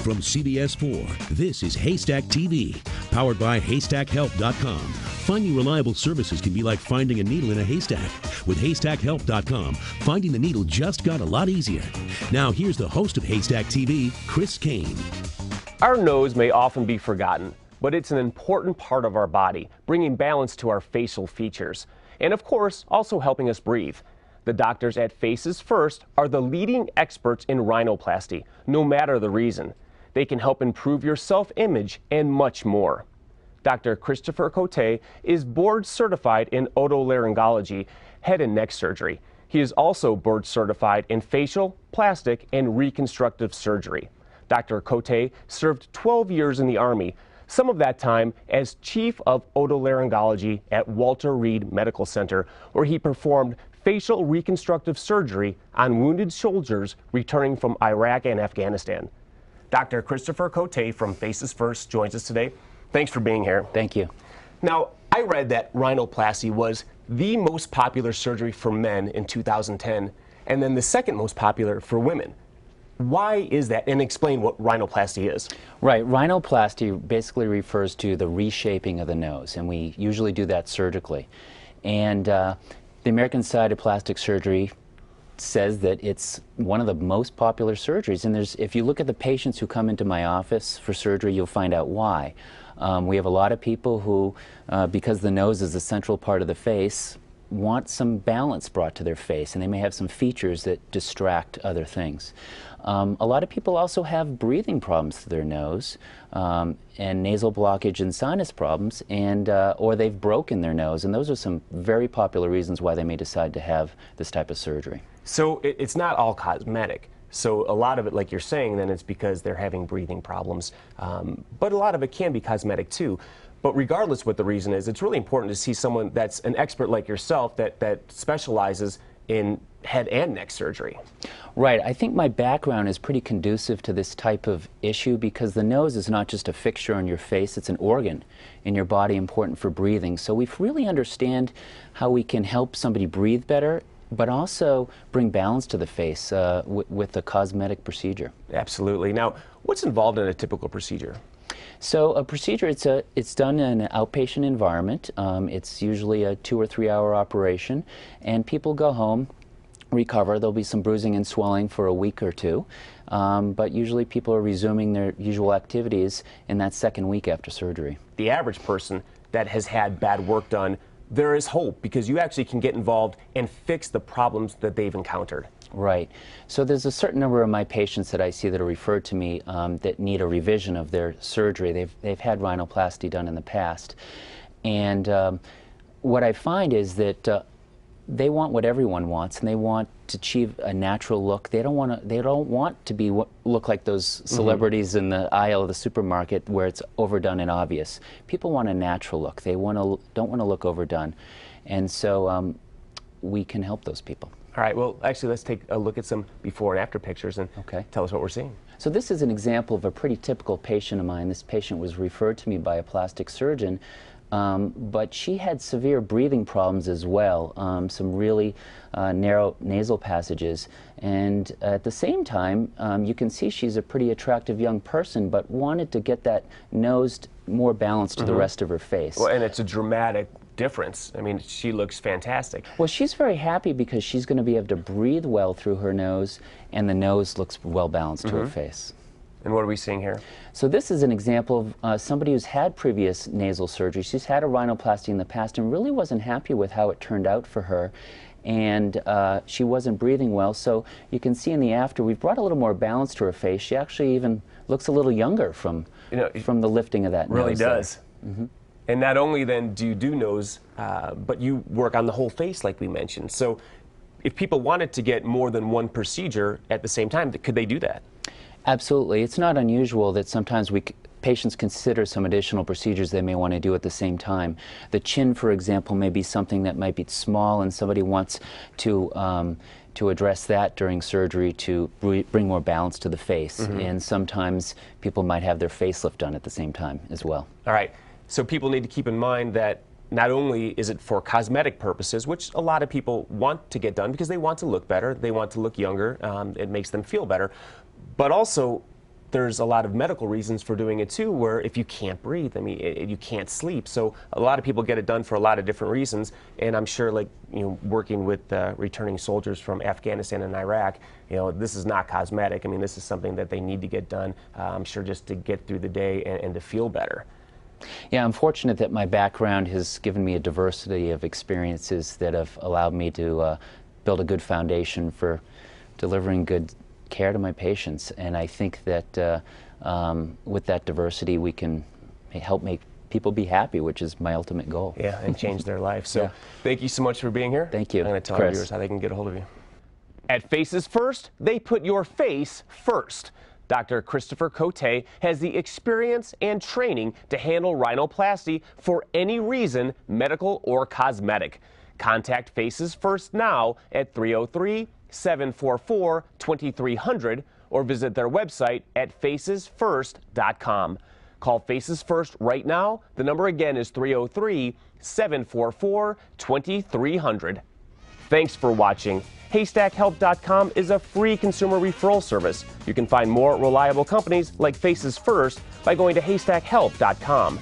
From CBS 4, this is Haystack TV, powered by HaystackHelp.com. Finding reliable services can be like finding a needle in a haystack. With HaystackHelp.com, finding the needle just got a lot easier. Now here's the host of Haystack TV, Chris Kane. Our nose may often be forgotten, but it's an important part of our body, bringing balance to our facial features. And of course, also helping us breathe. The doctors at Faces First are the leading experts in rhinoplasty, no matter the reason. They can help improve your self-image and much more. Dr. Christopher Cote is board certified in otolaryngology, head and neck surgery. He is also board certified in facial, plastic, and reconstructive surgery. Dr. Cote served 12 years in the Army, some of that time as chief of otolaryngology at Walter Reed Medical Center, where he performed facial reconstructive surgery on wounded soldiers returning from Iraq and Afghanistan. Dr. Christopher Cote from Faces First joins us today. Thanks for being here. Thank you. Now, I read that rhinoplasty was the most popular surgery for men in 2010, and then the second most popular for women. Why is that? And explain what rhinoplasty is. Right. Rhinoplasty basically refers to the reshaping of the nose, and we usually do that surgically. And the American Society of Plastic Surgery says that it's one of the most popular surgeries. And if you look at the patients who come into my office for surgery, you'll find out why. We have a lot of people who, because the nose is the central part of the face, want some balance brought to their face, and they may have some features that distract other things. A lot of people also have breathing problems through their nose, and nasal blockage and sinus problems, and or they've broken their nose, and those are some very popular reasons why they may decide to have this type of surgery. So it's not all cosmetic. So a lot of it, like you're saying, then it's because they're having breathing problems, but a lot of it can be cosmetic too. But regardless what the reason is, it's really important to see someone that's an expert like yourself that specializes in head and neck surgery. Right. I think my background is pretty conducive to this type of issue because the nose is not just a fixture on your face, it's an organ in your body important for breathing. So we really understand how we can help somebody breathe better, but also bring balance to the face with a cosmetic procedure. Absolutely. Now, what's involved in a typical procedure? So a procedure, it's done in an outpatient environment. It's usually a 2 or 3 hour operation, and people go home, recover. There'll be some bruising and swelling for a week or two, but usually people are resuming their usual activities in that second week after surgery. The average person that has had bad work done, there is hope because you actually can get involved and fix the problems that they've encountered. Right. So there's a certain number of my patients that I see that are referred to me that need a revision of their surgery. They've had rhinoplasty done in the past. And what I find is that they want what everyone wants, and they want to achieve a natural look. They don't want to look like those celebrities in the aisle of the supermarket where it's overdone and obvious. People want a natural look. They don't want to look overdone. And so we can help those people. All right, well, actually, let's take a look at some before and after pictures and tell us what we're seeing. So this is an example of a pretty typical patient of mine. This patient was referred to me by a plastic surgeon, but she had severe breathing problems as well, some really narrow nasal passages. And at the same time, you can see she's a pretty attractive young person, but wanted to get that nose more balanced to the rest of her face. Well, and it's a dramatic difference. I mean, she looks fantastic. Well, she's very happy because she's going to be able to breathe well through her nose, and the nose looks well balanced to her face. And what are we seeing here? So this is an example of somebody who's had previous nasal surgery. She's had a rhinoplasty in the past and really wasn't happy with how it turned out for her. And she wasn't breathing well. So you can see in the after, we've brought a little more balance to her face. She actually even looks a little younger from the lifting of that nose. Really does. And not only then do you do nose, but you work on the whole face like we mentioned. So if people wanted to get more than one procedure at the same time, could they do that? Absolutely. It's not unusual that sometimes patients consider some additional procedures they may want to do at the same time. The chin, for example, may be something that might be small and somebody wants to address that during surgery to bring more balance to the face. And sometimes people might have their facelift done at the same time as well. All right. So people need to keep in mind that not only is it for cosmetic purposes, which a lot of people want to get done because they want to look better, they want to look younger, it makes them feel better, but also there's a lot of medical reasons for doing it too, where if you can't breathe, I mean, you can't sleep. So a lot of people get it done for a lot of different reasons. And I'm sure, like, working with returning soldiers from Afghanistan and Iraq, this is not cosmetic. I mean, this is something that they need to get done, I'm sure, just to get through the day and to feel better. Yeah, I'm fortunate that my background has given me a diversity of experiences that have allowed me to build a good foundation for delivering good care to my patients. And I think that with that diversity, we can help make people be happy, which is my ultimate goal. Yeah, and change their life. So thank you so much for being here. Thank you. I'm going to tell our viewers how they can get a hold of you. At Faces First, they put your face first. Dr. Christopher Cote has the experience and training to handle rhinoplasty for any reason, medical or cosmetic. Contact Faces First now at 303-744-2300 or visit their website at facesfirst.com. Call Faces First right now. The number again is 303-744-2300. Thanks for watching. HaystackHelp.com is a free consumer referral service. You can find more reliable companies like Faces First by going to HaystackHelp.com.